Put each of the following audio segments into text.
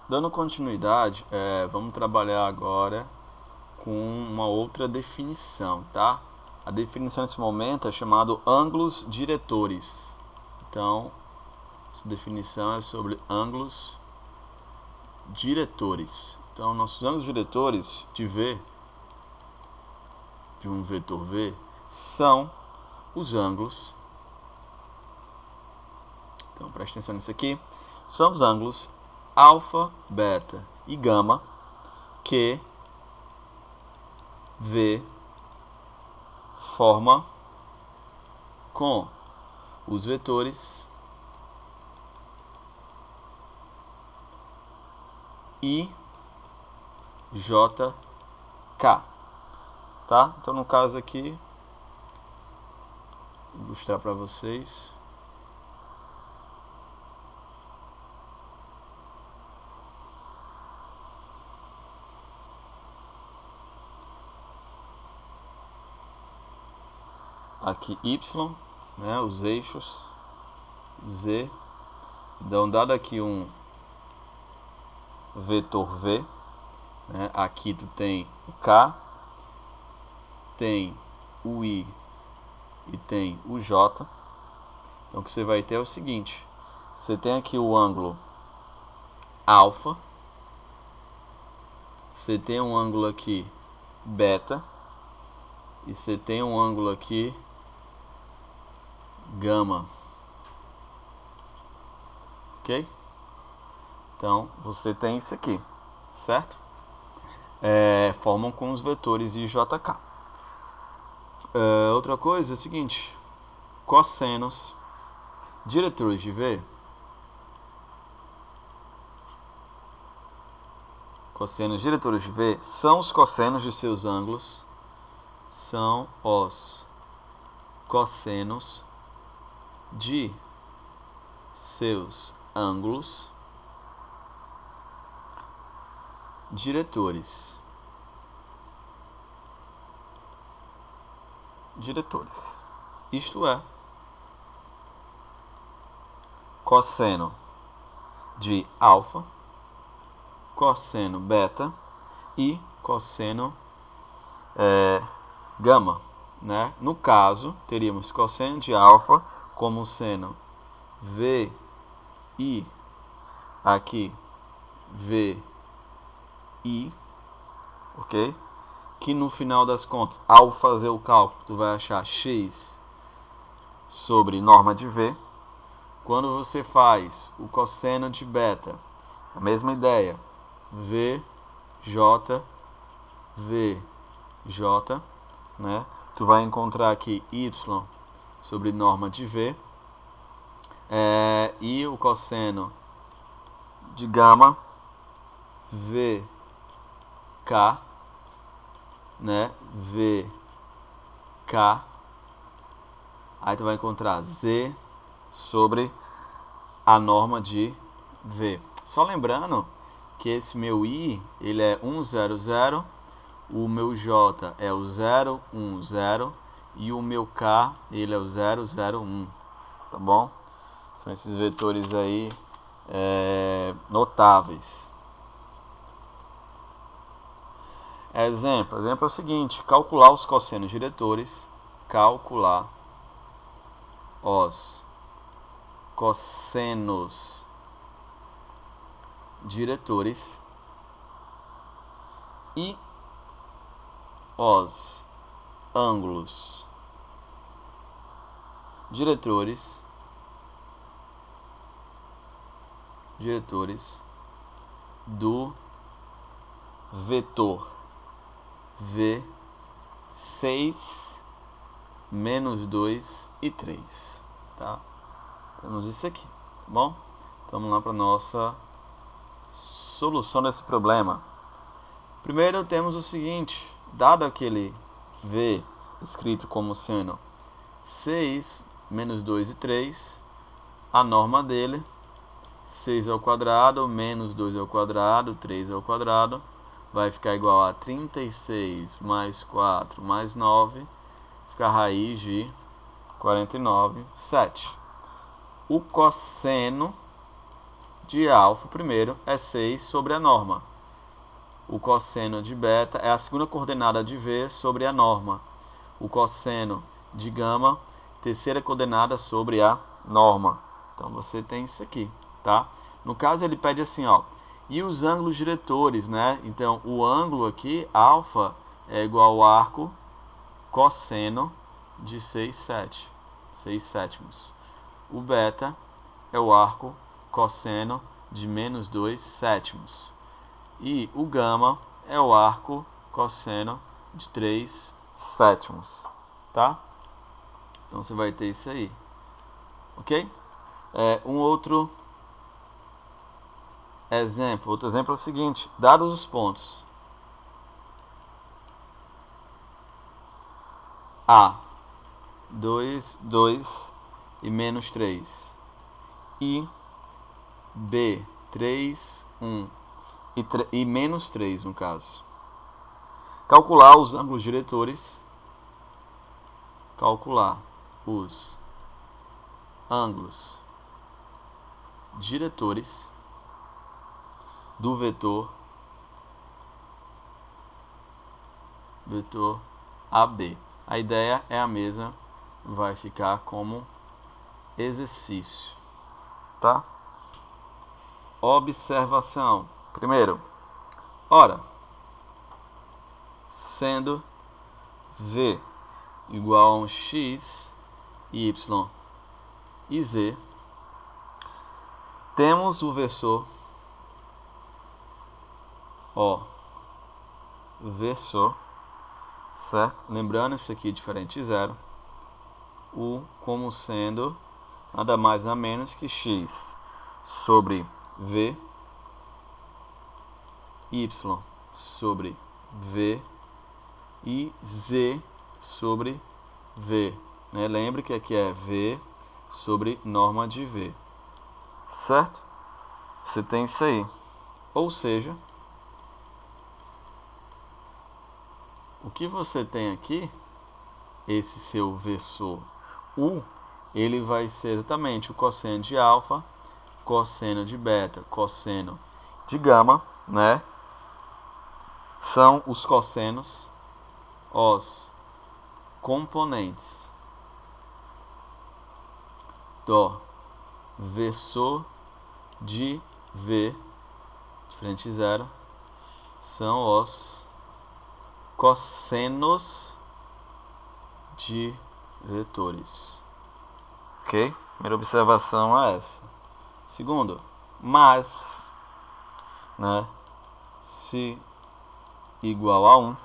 Dando continuidade, vamos trabalhar agora com uma outra definição, tá? A definição nesse momento é chamado ângulos diretores. Então, essa definição é sobre ângulos diretores. Então, nossos ângulos diretores de V, de um vetor V, são os ângulos. Então, preste atenção nisso aqui. São os ângulos alfa, beta e gama que V forma com os vetores I, J, K. Tá? Então, no caso aqui, vou ilustrar para vocês. Aqui Y, né, os eixos Z. Então, dado aqui um vetor V, né, aqui tu tem o K, tem o I e tem o J. Então, o que você vai ter é o seguinte: você tem aqui o ângulo alfa, você tem um ângulo aqui beta e você tem um ângulo aqui gama. Ok? Então, você tem isso aqui, certo? Formam com os vetores I, J, K. Outra coisa é o seguinte: cossenos diretores de V, cossenos diretores de V são os cossenos de seus ângulos, são os cossenos de seus ângulos diretores. Isto é, cosseno de alfa, cosseno beta e cosseno gama, né? No caso, teríamos cosseno de alfa como seno V I, aqui V I, ok? Que no final das contas, ao fazer o cálculo, tu vai achar x sobre norma de V. Quando você faz o cosseno de beta, a mesma ideia, VJ, né? Tu vai encontrar aqui y sobre norma de V, e o cosseno de gama, VK, né? VK. Aí tu vai encontrar Z sobre a norma de V. Só lembrando que esse meu I, ele é 100, o meu J é o 010 e o meu K, ele é o 001, tá bom? São esses vetores aí notáveis. Exemplo é o seguinte: calcular os cossenos diretores, calcular os cossenos diretores e os ângulos diretores do vetor V6, menos 2 e 3, tá? Temos isso aqui, tá bom? Então, vamos lá para a nossa solução desse problema. Primeiro temos o seguinte: dado aquele V escrito como seno 6, menos 2 e 3, a norma dele, 6 ao quadrado, menos 2 ao quadrado, 3 ao quadrado, vai ficar igual a 36 mais 4 mais 9, fica a raiz de 49, 7. O cosseno de alfa, primeiro, é 6 sobre a norma. O cosseno de beta é a segunda coordenada de V sobre a norma. O cosseno de gama, terceira coordenada sobre a norma. Então você tem isso aqui, tá? No caso ele pede assim, ó, e os ângulos diretores, né? Então o ângulo aqui, alfa, é igual ao arco cosseno de 6 sétimos. O beta é o arco cosseno de menos 2 sétimos. E o gama é o arco cosseno de 3 sétimos, tá? Então você vai ter isso aí, ok? Um outro exemplo é o seguinte: dados os pontos A, 2, 2 e menos 3, e B, 3, 1 e menos 3 no caso. Calcular os ângulos diretores. Calcular os ângulos diretores do vetor AB. A ideia é a mesma, vai ficar como exercício, tá? Observação. Primeiro, ora, sendo V igual a um x, y e z, temos o versor versor, certo? Lembrando, isso aqui é diferente de zero. U como sendo nada mais nada menos que x sobre v, y sobre v e z sobre v, né? Lembre que aqui é v sobre norma de v, certo? Você tem isso aí. Ou seja, o que você tem aqui, esse seu versor U, ele vai ser exatamente o cosseno de alfa, cosseno de beta, cosseno de gama, né? São os cossenos, os componentes do versor de V, diferente de zero, são os cossenos diretores. Ok? Primeira observação é essa. Segundo, mas, né, se igual a 1,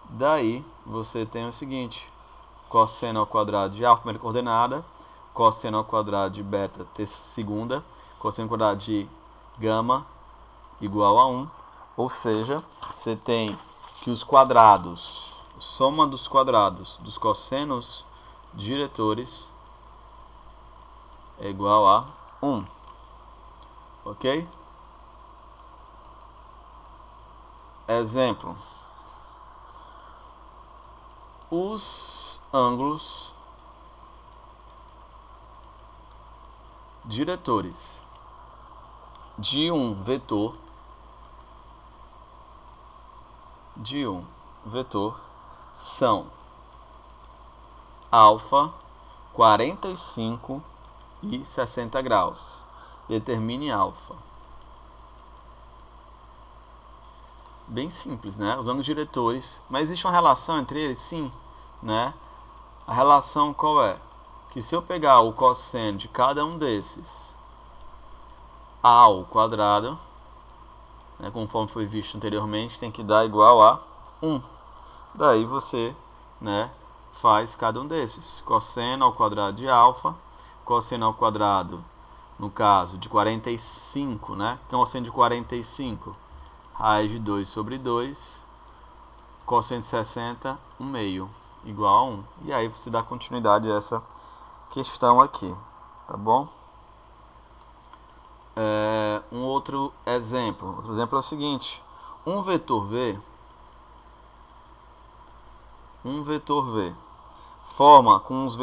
daí você tem o seguinte: cosseno ao quadrado de alfa, primeira coordenada, cosseno ao quadrado de beta, segunda, cosseno ao quadrado de gama igual a 1, ou seja, você tem que os quadrados, soma dos quadrados dos cossenos diretores é igual a 1, ok? Exemplo: os ângulos diretores de um vetor são alfa, 45 e 60 graus. Determine alfa. Bem simples, né? Os ângulos diretores. Mas existe uma relação entre eles? Sim, né? A relação qual é? Que se eu pegar o cosseno de cada um desses ao quadrado, né, conforme foi visto anteriormente, tem que dar igual a 1. Daí você, né, faz cada um desses. Cosseno ao quadrado de alfa, cosseno ao quadrado, no caso, de 45, né? Cosseno de 45, raiz de 2 sobre 2, cosseno de 60, 1 meio, igual a 1. E aí você dá continuidade a essa questão aqui, tá bom? Um outro exemplo é o seguinte: um vetor V forma com os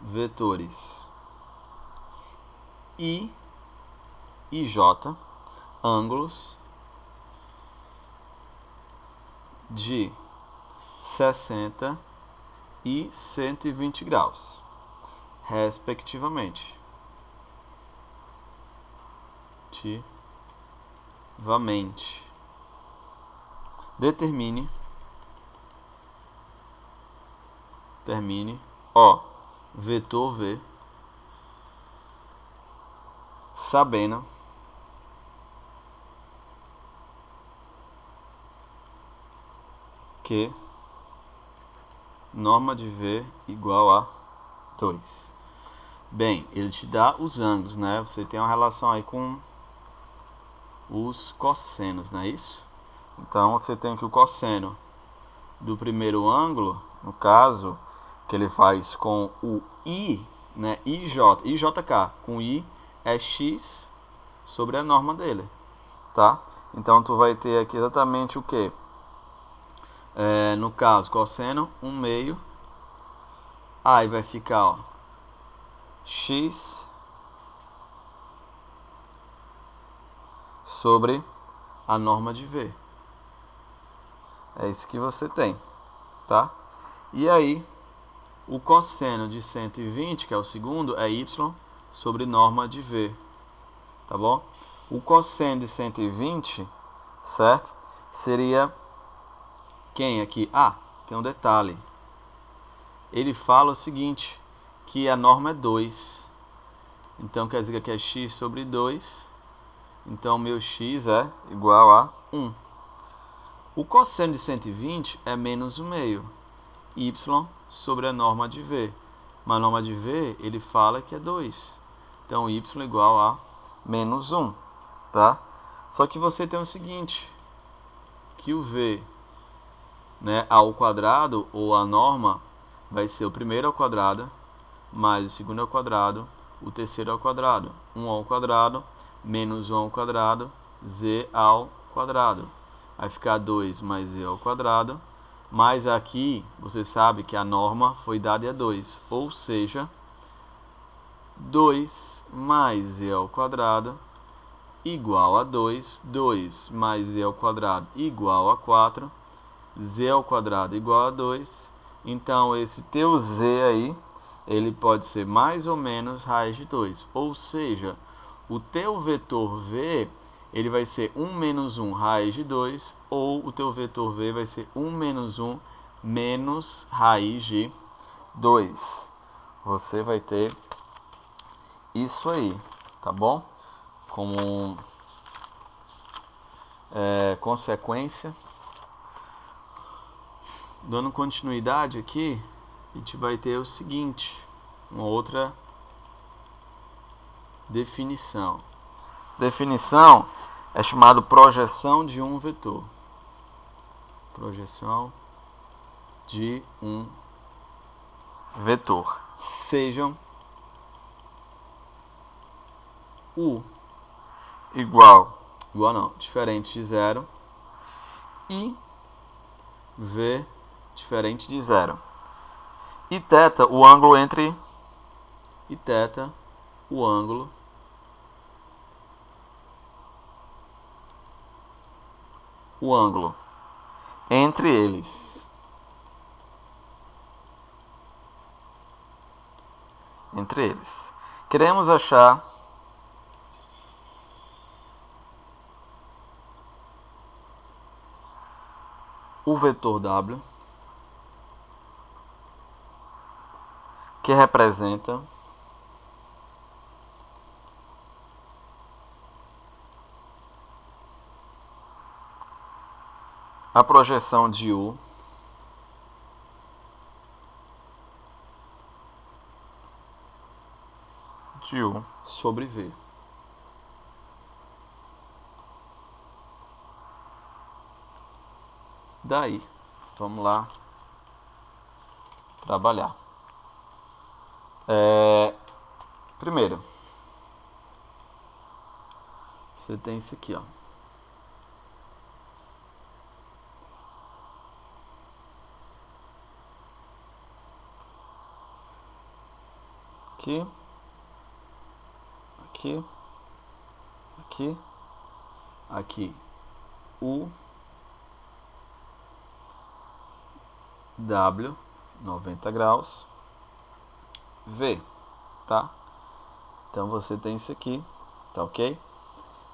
vetores I e J, ângulos de 60 e 120 graus, respectivamente. Determine o vetor V sabendo que norma de V igual a 2. Bem, ele te dá os ângulos, né? Você tem uma relação aí com os cossenos, não é isso? Então você tem que o cosseno do primeiro ângulo, no caso, que ele faz com o I, né? IJK, com I é X sobre a norma dele, tá? Então tu vai ter aqui exatamente o que? No caso, cosseno 1/2, aí vai ficar, ó, X sobre a norma de V. É isso que você tem, tá? E aí, o cosseno de 120, que é o segundo, é Y sobre norma de V, tá bom? O cosseno de 120, certo? Seria quem aqui? Ah, tem um detalhe. Ele fala o seguinte, que a norma é 2. Então, quer dizer que aqui é X sobre 2. Então, meu X é igual a 1. O cosseno de 120 é menos 1/2. Y sobre a norma de V. Mas a norma de V, ele fala que é 2. Então, Y igual a menos 1. Tá? Só que você tem o seguinte, que o V, né, ao quadrado, ou a norma, vai ser o primeiro ao quadrado, mais o segundo ao quadrado, o terceiro ao quadrado. 1 ao quadrado, menos 1 ao quadrado, z ao quadrado. Vai ficar 2 mais z ao quadrado. Mas aqui, você sabe que a norma foi dada a 2. Ou seja, 2 mais z ao quadrado igual a 2. 2 mais z ao quadrado igual a 4. Z ao quadrado igual a 2. Então, esse teu z aí, ele pode ser mais ou menos raiz de 2. Ou seja, o teu vetor V, ele vai ser 1 menos 1 raiz de 2, ou o teu vetor V vai ser 1 menos 1 menos raiz de 2. Você vai ter isso aí, tá bom? Como consequência, dando continuidade aqui, a gente vai ter o seguinte, uma outra definição. Definição é chamado projeção de um vetor. Projeção de um vetor. Sejam U igual não, diferente de 0 e V diferente de 0. E θ, o ângulo entre entre eles. Queremos achar o vetor W, que representa a projeção de U sobre V. Daí, vamos lá trabalhar. Primeiro, você tem isso aqui, ó. aqui, aqui, aqui, aqui, U, W, 90 graus, V, tá? Então você tem isso aqui, tá ok?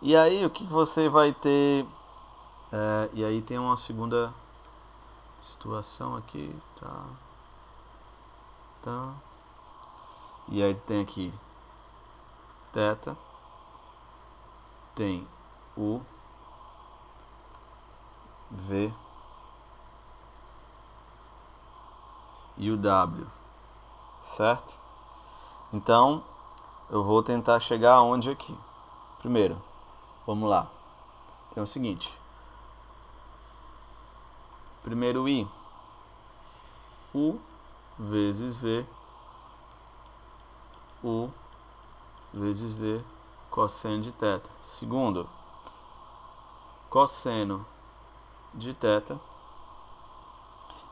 E aí o que você vai ter? E aí tem uma segunda situação aqui, tá? Tá. E aí tem aqui θ, tem U, V e o W, certo? Então eu vou tentar chegar aonde aqui. Primeiro, vamos lá. Tem o seguinte. Primeiro I, U vezes V, U vezes V, cosseno de θ. Segundo, cosseno de θ,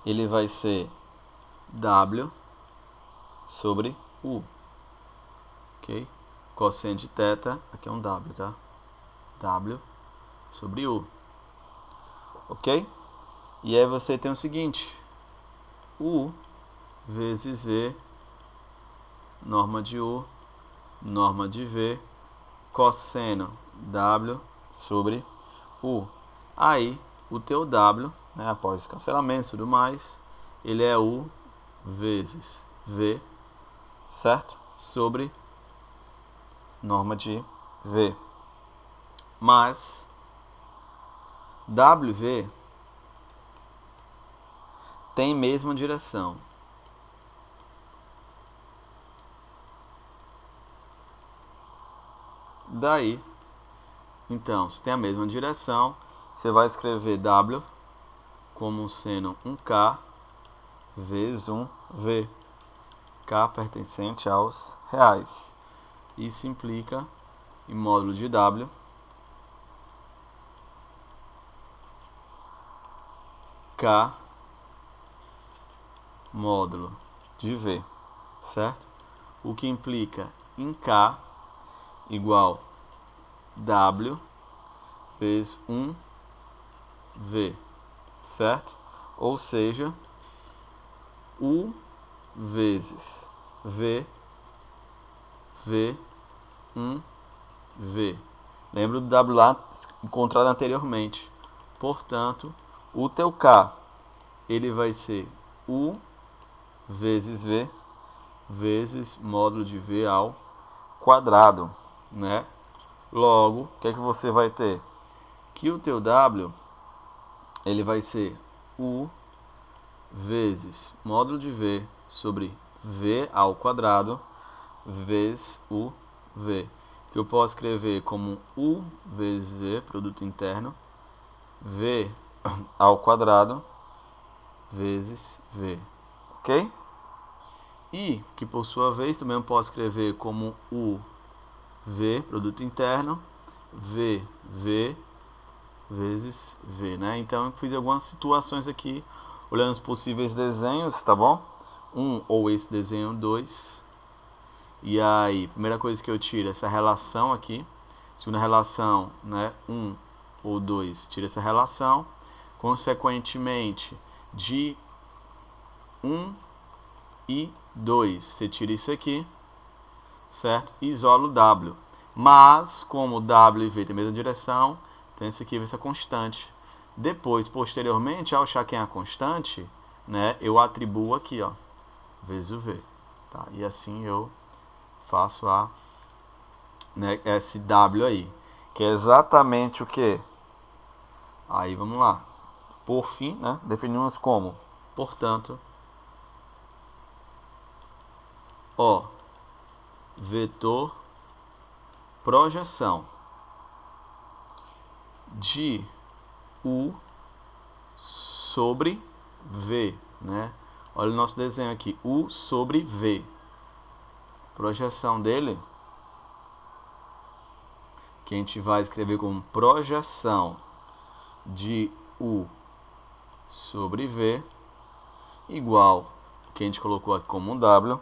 ele vai ser W sobre U, ok? Cosseno de θ, aqui é um W, tá? W sobre U, ok? E aí você tem o seguinte, U vezes V, norma de U, norma de V, cosseno W sobre U. Aí, o teu W, né, após cancelamento e tudo mais, ele é U vezes V, certo? Sobre norma de V. Mas, WV tem mesma direção. Daí, então, se tem a mesma direção, você vai escrever W como sendo 1K vezes 1V. K pertencente aos reais. Isso implica em módulo de W K módulo de V, certo? O que implica em K igual W vezes 1V, certo? Ou seja, U vezes V, V, 1V. Lembra do W lá encontrado anteriormente. Portanto, o teu K, ele vai ser U vezes V, vezes módulo de V ao quadrado, né? Logo, o que é que você vai ter? Que o teu W, ele vai ser U vezes módulo de V sobre V ao quadrado, vezes o V, que eu posso escrever como U vezes V, produto interno, V ao quadrado, vezes V, ok? E, que por sua vez, também eu posso escrever como U, V, produto interno, V, V, vezes V, né? Então, eu fiz algumas situações aqui, olhando os possíveis desenhos, tá bom? Ou esse desenho 2. E aí, primeira coisa que eu tiro essa relação aqui. Segunda relação, né? 1 ou 2, tira essa relação. Consequentemente, de 1 e 2, você tira isso aqui, certo? Isola o W. Mas, como W e V tem a mesma direção, então isso aqui vai ser constante. Depois, posteriormente, ao achar quem é a constante, né, eu atribuo aqui, ó, vezes o V. Tá? E assim eu faço a, né, SW aí, que é exatamente o que? Aí vamos lá. Por fim, né, definimos como, portanto, ó, vetor projeção de U sobre V, né? Olha o nosso desenho aqui, U sobre V. Projeção dele, que a gente vai escrever como projeção de U sobre V, igual, que a gente colocou aqui como um W,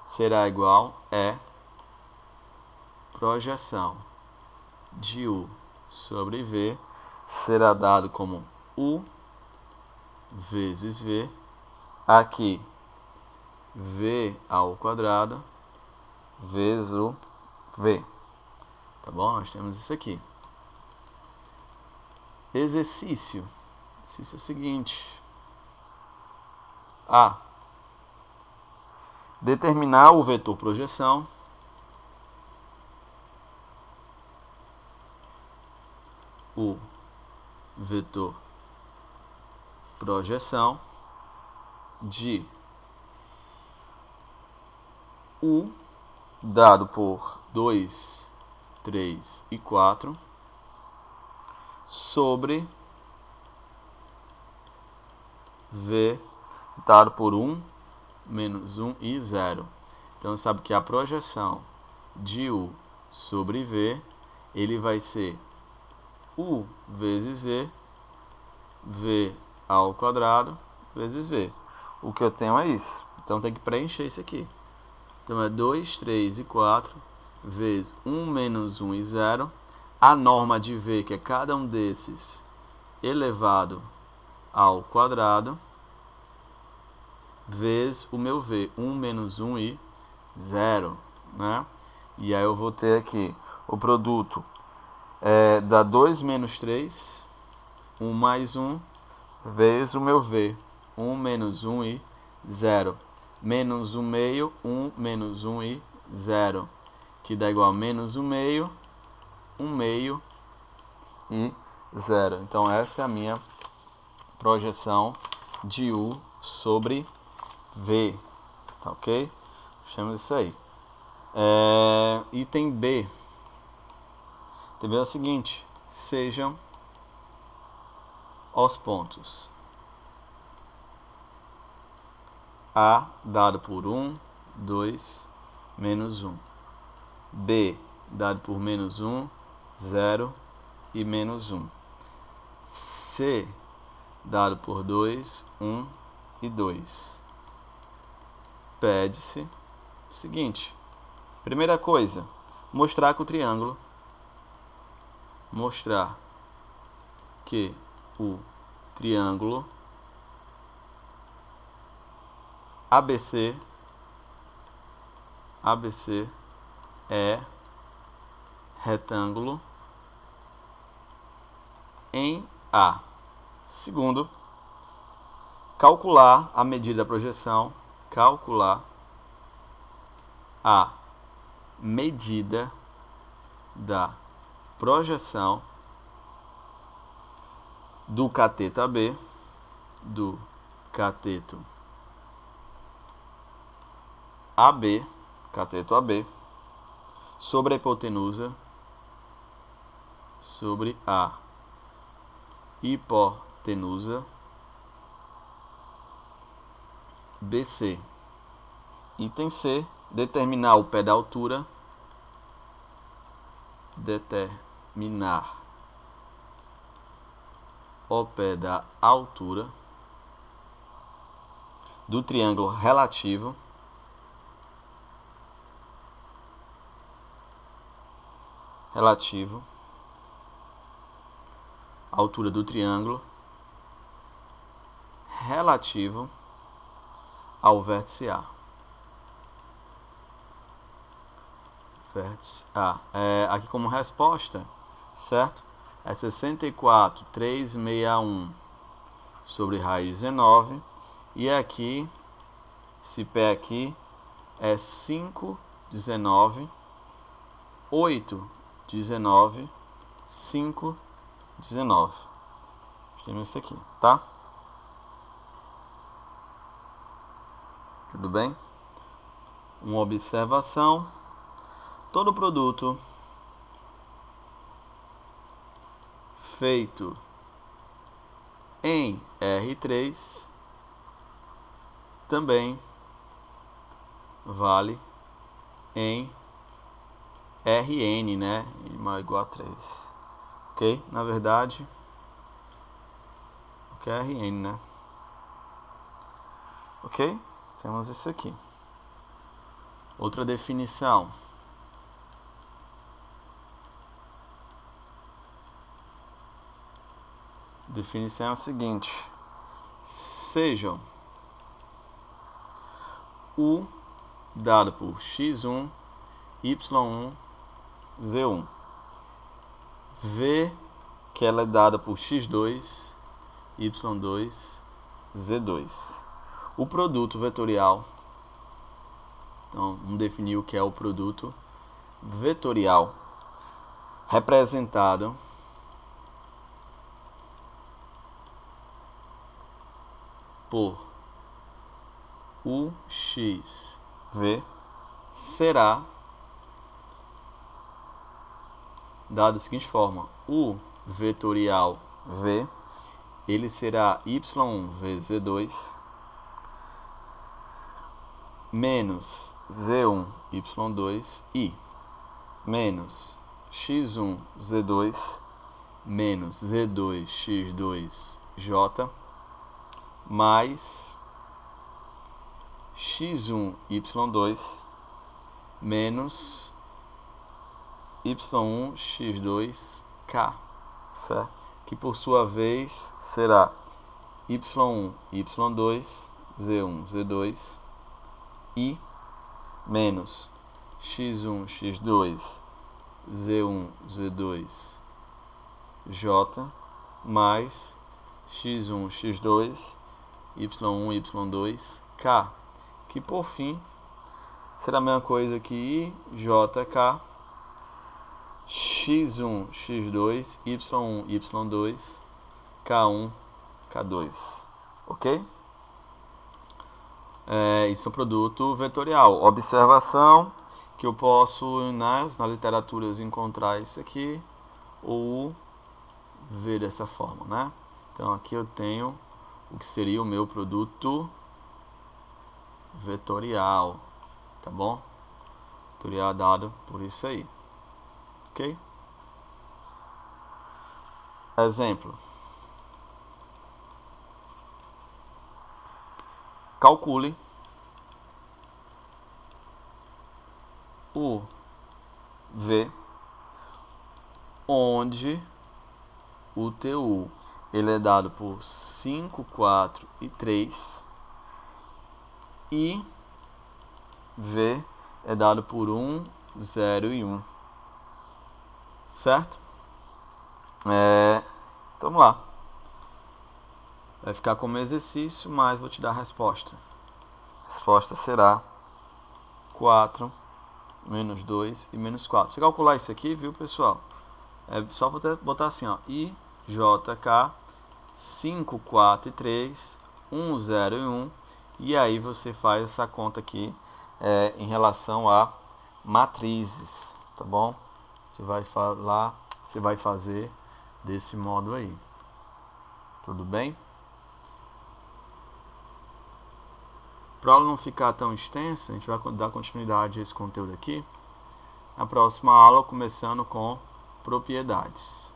será igual projeção de U sobre V será dado como U vezes V, aqui V ao quadrado vezes o V. Tá bom? Nós temos isso aqui. Exercício é o seguinte. A. Determinar o vetor projeção o vetor projeção de U dado por 2, 3 e 4 sobre V dado por 1, menos 1 e 0. Então, sabe que a projeção de U sobre V, ele vai ser U vezes V, V ao quadrado, vezes V. O que eu tenho é isso. Então, tem que preencher isso aqui. Então, é 2, 3 e 4, vezes 1 menos 1 e 0. A norma de V, que é cada um desses, elevado ao quadrado, vezes o meu V, 1 menos 1 e 0, né? E aí eu vou ter aqui o produto dá 2 menos 3, 1 mais 1, vezes o meu V, 1 menos 1 e 0. Menos 1 meio, 1 menos 1 e 0, que dá igual a menos 1 meio, 1 meio e 0. Então essa é a minha projeção de U sobre V, tá ok? Chamamos isso aí. Item B. Item B é o seguinte: sejam os pontos A dado por 1, 2, menos 1. B dado por menos 1, 0 e menos 1. C dado por 2, 1 e 2. Pede-se o seguinte. Primeira coisa, mostrar que o triângulo, ABC é retângulo em A. Segundo, calcular a medida da projeção, calcular a medida da projeção do cateto AB, cateto AB, sobre a hipotenusa, sobre a hipotenusa BC. Item C, determinar o pé da altura, do triângulo relativo altura do triângulo relativo ao vértice A. Aqui como resposta, certo? É 64,361 sobre raiz de 19. E aqui, esse pé aqui é 5,19, 8,19, 5,19. Temos isso aqui, tá? Tudo bem? Uma observação. Todo produto feito em R3 também vale em Rn, né? Maior ou igual a 3. Ok? Na verdade, o que é Rn, né? Ok? Temos isso aqui. Outra definição. Definição é a seguinte: sejam U dado por x1, y1, z1, V que ela é dada por x2, y2, z2. O produto vetorial, então vamos definir o que é o produto vetorial, representado por UXV será dado da seguinte forma: o vetorial V ele será y1 vezes z2 menos z1 y2 e menos x1 z2 menos z2 x2 j mais x1 y2 menos y1 x2 k, certo? Que por sua vez será y1 y2 z1 z2 i menos x1 x2 z1 z2 j mais x1 x2 y1 y2 k, que por fim será a mesma coisa que i jk x1 x2 y1 y2 k1 k2, ok? Isso é um produto vetorial. Observação que eu posso na literatura encontrar isso aqui ou ver dessa forma, né? Então aqui eu tenho o que seria o meu produto vetorial, tá bom? Vetorial dado por isso aí, ok? Exemplo: calcule o V onde o TU ele é dado por 5, 4 e 3 e V é dado por 1, 0 e 1, certo? Então vamos lá. Vai ficar como exercício, mas vou te dar a resposta. A resposta será 4, menos 2 e menos 4. Se calcular isso aqui, viu, pessoal? É só botar assim, ó, I, J, K, 5, 4 e 3, 1, 0 e 1. E aí você faz essa conta aqui em relação a matrizes, tá bom? Você vai fazer desse modo aí. Tudo bem? Para ela não ficar tão extensa, a gente vai dar continuidade a esse conteúdo aqui na próxima aula, começando com propriedades.